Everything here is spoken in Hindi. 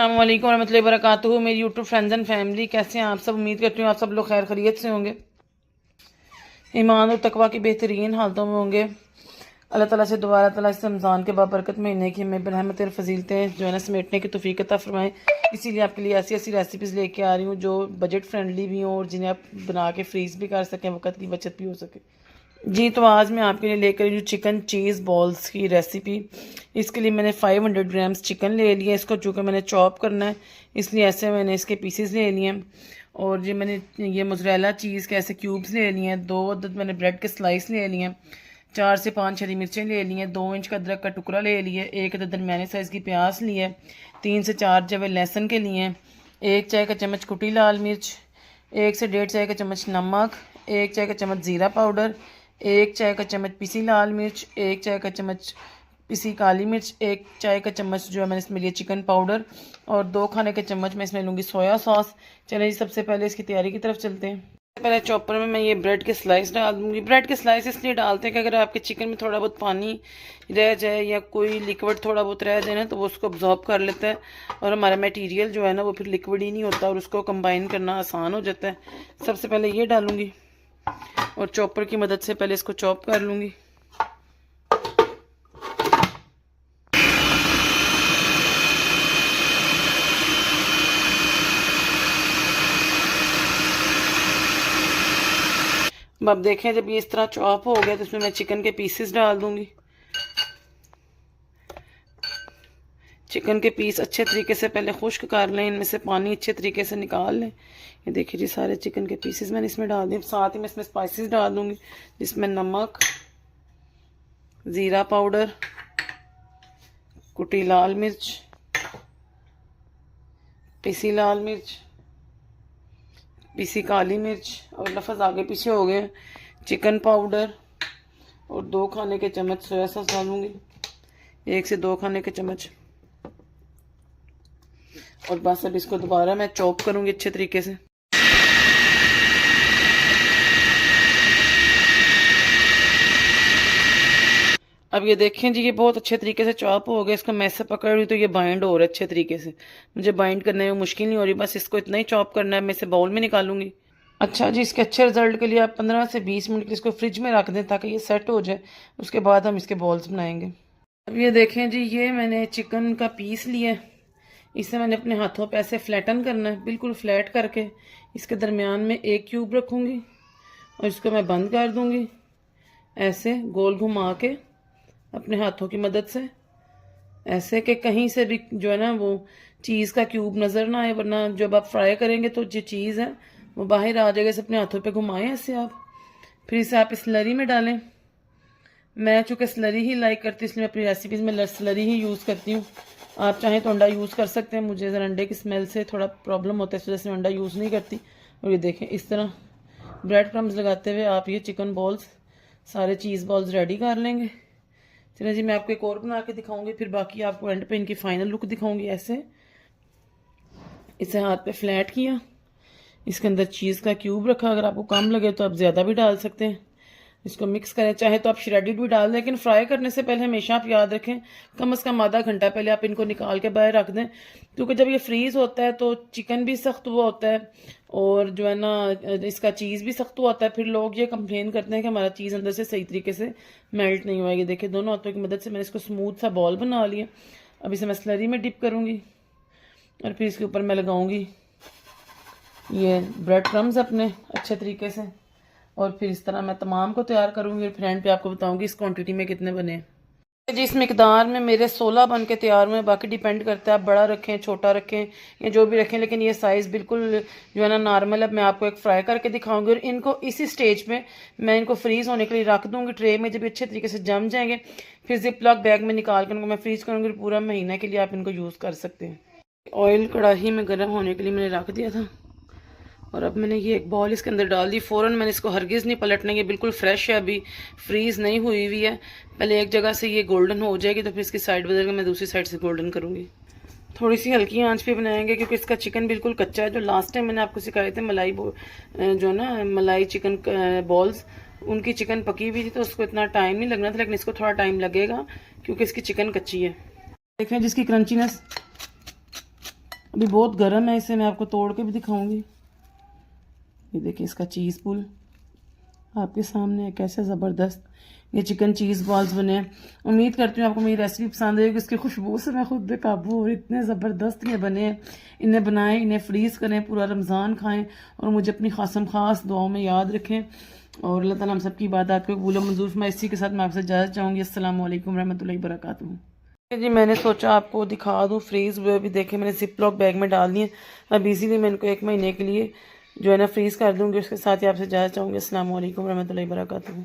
अस्सलाम वालेकुम रहमतुल्लाहि व बरकातुहू। मेरी यूट्यूब फ्रेंड्स एंड फैमिली, कैसे हैं आप सब? उम्मीद करती हूँ आप सब लोग खैर खैरियत से होंगे, ईमान और तकवा की बेहतरीन हालतों में होंगे। अल्लाह ताला से दुआ ताला इस रमज़ान के बाबरकत महीने की हमें रहमतें और फजीलतें जो है ना समेटने की तौफीक अता फरमाएं। इसीलिए आपके लिए ऐसी ऐसी रेसिपीज़ लेके आ रही हूँ जो बजट फ्रेंडली भी हों और जिन्हें आप बना के फ्रीज़ भी कर सकें, वक्त की बचत भी हो सके। जी, तो आज मैं आपके लिए लेकर आई हूँ चिकन चीज़ बॉल्स की रेसिपी। इसके लिए मैंने 500 ग्राम्स चिकन ले लिया। इसको चूँकि मैंने चॉप करना है इसलिए ऐसे मैंने इसके पीसेस ले लिए हैं। और ये मैंने ये मोज़रेला चीज़ के ऐसे क्यूब्स ले लिए हैं। 2 अदद मैंने ब्रेड के स्लाइस ले लिए हैं। 4 से 5 हरी मिर्चें ले ली हैं। 2 इंच का अदरक का टुकड़ा ले लिए। 1 अदद दरमियाने साइज़ की प्याज ली है। 3 से 4 जवे लहसुन के लिए हैं। 1 चाय का चम्मच कुटी लाल मिर्च, 1 से 1.5 चाय का चम्मच नमक, 1 चाय का चम्मच ज़ीरा पाउडर, 1 चाय का चम्मच पिसी लाल मिर्च, 1 चाय का चम्मच पिसी काली मिर्च, 1 चाय का चम्मच जो है मैंने इसमें लिया चिकन पाउडर और 2 खाने के चम्मच मैं इसमें लूँगी सोया सॉस। चलिए जी, सबसे पहले इसकी तैयारी की तरफ चलते हैं। सबसे पहले चॉपर में मैं ये ब्रेड के स्लाइस डाल दूँगी। ब्रेड के स्लाइस इसलिए डालते हैं कि अगर आपके चिकन में थोड़ा बहुत पानी रह जाए या कोई लिक्विड थोड़ा बहुत रह जाए ना तो वो उसको अब्जॉर्ब कर लेता है और हमारा मटेरियल जो है ना वो फिर लिक्विड ही नहीं होता और उसको कंबाइन करना आसान हो जाता है। सबसे पहले ये डालूँगी और चॉपर की मदद से पहले इसको चॉप कर लूँगी। अब आप देखें जब ये इस तरह चॉप हो गया तो इसमें मैं चिकन के पीसेस डाल दूँगी। चिकन के पीस अच्छे तरीके से पहले खुश्क कर लें, इनमें से पानी अच्छे तरीके से निकाल लें। ये देखिए जी, सारे चिकन के पीसेस मैंने इसमें डाल दिए। साथ ही मैं इसमें स्पाइसेस डाल दूँगी जिसमें नमक, ज़ीरा पाउडर, कुटी लाल मिर्च, पिसी लाल मिर्च, पिसी काली मिर्च और लफ्ज़ आगे पीछे हो गए, चिकन पाउडर और 2 खाने के चम्मच सोया सॉस डालूँगी, 1 से 2 खाने के चम्मच। और बस अब इसको दोबारा मैं चॉप करूँगी अच्छे तरीके से। अब ये देखें जी, ये बहुत अच्छे तरीके से चॉप हो गया। इसका मैं से पकड़ रही तो ये बाइंड हो रहा है अच्छे तरीके से। मुझे बाइंड करने में मुश्किल नहीं हो रही, बस इसको इतना ही चॉप करना है। मैं इसे बाउल में निकालूंगी। अच्छा जी, इसके अच्छे रिजल्ट के लिए आप 15 से 20 मिनट के लिए इसको फ्रिज में रख दें ताकि ये सेट हो जाए। उसके बाद हम इसके बॉल्स बनाएंगे। अब ये देखें जी, ये मैंने चिकन का पीस लिया। इसे मैंने अपने हाथों पे ऐसे फ्लैटन करना है, बिल्कुल फ्लैट करके इसके दरमियान में एक क्यूब रखूँगी और इसको मैं बंद कर दूँगी ऐसे गोल घुमा के अपने हाथों की मदद से, ऐसे कि कहीं से भी जो है ना वो चीज़ का क्यूब नज़र ना आए, वरना जब आप फ्राई करेंगे तो जो चीज़ है वो बाहर आ जाएगा। इसे अपने हाथों पे घुमाएं ऐसे आप। फिर इसे आप स्लरी में डालें। मैं चूँकि स्लरी ही लाइक करती हूँ इसलिए अपनी रेसिपीज़ में स्लरी ही यूज़ करती हूँ। आप चाहें तो अंडा यूज़ कर सकते हैं। मुझे ज़रा अंडे की स्मेल से थोड़ा प्रॉब्लम होता है, इस वजह से मैं अंडा यूज़ नहीं करती। और ये देखें, इस तरह ब्रेड क्रम्स लगाते हुए आप ये चिकन बॉल्स, सारे चीज़ बॉल्स रेडी कर लेंगे। चलिए जी, मैं आपको एक और बना के दिखाऊंगी, फिर बाकी आपको एंड पे इनकी फाइनल लुक दिखाऊंगी। ऐसे इसे हाथ पे फ्लैट किया, इसके अंदर चीज़ का क्यूब रखा। अगर आपको कम लगे तो आप ज़्यादा भी डाल सकते हैं। इसको मिक्स करें, चाहे तो आप श्रेडिड भी डाल दें, लेकिन फ्राई करने से पहले हमेशा आप याद रखें कम से कम आधा घंटा पहले आप इनको निकाल के बाहर रख दें, क्योंकि जब ये फ्रीज़ होता है तो चिकन भी सख्त हुआ होता है और जो है ना इसका चीज़ भी सख्त हुआ होता है। फिर लोग ये कंप्लेन करते हैं कि हमारा चीज़ अंदर से सही तरीके से मेल्ट नहीं हुआ। ये देखिए, दोनों हाथों की मदद से मैंने इसको स्मूथ सा बॉल बना लिया। अब इसे मैं स्लरी में डिप करूँगी और फिर इसके ऊपर मैं लगाऊँगी ये ब्रेड क्रम्स अपने अच्छे तरीके से। और फिर इस तरह मैं तमाम को तैयार करूँगी और फिर एंड पे आपको बताऊँगी इस क्वांटिटी में कितने बने। जिस मिकदार में मेरे 16 बन के तैयार हुए, बाकी डिपेंड करता है आप बड़ा रखें छोटा रखें या जो भी रखें, लेकिन ये साइज़ बिल्कुल जो है ना नॉर्मल है। मैं आपको एक फ्राई करके दिखाऊंगी और इनको इसी स्टेज पे मैं इनको फ्रीज़ होने के लिए रख दूँगी ट्रे में। जब अच्छे तरीके से जम जाएंगे फिर जिप लॉक बैग में निकाल कर इनको मैं फ्रीज़ करूँगी। पूरा महीना के लिए आप इनको यूज़ कर सकते हैं। ऑयल कढ़ाई में गर्म होने के लिए मैंने रख दिया था और अब मैंने ये एक बॉल इसके अंदर डाल दी। फ़ौरन मैंने इसको हरगिज़ नहीं पलटना, ये बिल्कुल फ्रेश है, अभी फ्रीज़ नहीं हुई हुई है। पहले एक जगह से ये गोल्डन हो जाएगी तो फिर इसकी साइड बदल के मैं दूसरी साइड से गोल्डन करूँगी। थोड़ी सी हल्की आंच पे बनाएंगे क्योंकि इसका चिकन बिल्कुल कच्चा है। जो लास्ट टाइम मैंने आपको सिखाए थे मलाई जो ना मलाई चिकन बॉल्स, उनकी चिकन पकी हुई थी तो उसको इतना टाइम नहीं लगना था, लेकिन इसको थोड़ा टाइम लगेगा क्योंकि इसकी चिकन कच्ची है। देखें जिसकी क्रंचीनेस अभी बहुत गर्म है, इसे मैं आपको तोड़ के भी दिखाऊंगी। ये देखिए इसका चीज़ पुल आपके सामने है, कैसे ज़बरदस्त ये चिकन चीज़ बॉल्स बने हैं। उम्मीद करती हूँ आपको मेरी रेसिपी पसंद आएगी। इसकी खुशबू से मैं खुद बेकाबू, और इतने ज़बरदस्त ये बने हैं। इन्हें बनाएं, इन्हें फ्रीज़ करें, पूरा रमज़ान खाएं और मुझे अपनी खासम खास दुआओं में याद रखें। और अल्लाह ताला हम सबकी इबादत को कबूल मंजूर फरमाए। इसी के साथ मैं आपसे इजाज़त चाहूँगी। अस्सलाम वालेकुम रहमतुल्लाहि व बरकातुहू। जी मैंने सोचा आपको दिखा दूँ फ्रीज़ हुए भी। देखें मैंने जिप लॉक बैग में डाल दिए। अब इजीली मैं इनको 1 महीने के लिए जो है ना फ्रीज़ कर दूँगी। उसके साथ ही आपसे इजाज़त चाहूँगी। अस्सलाम वालेकुम रहमतुल्लाहि व बरकातुहू।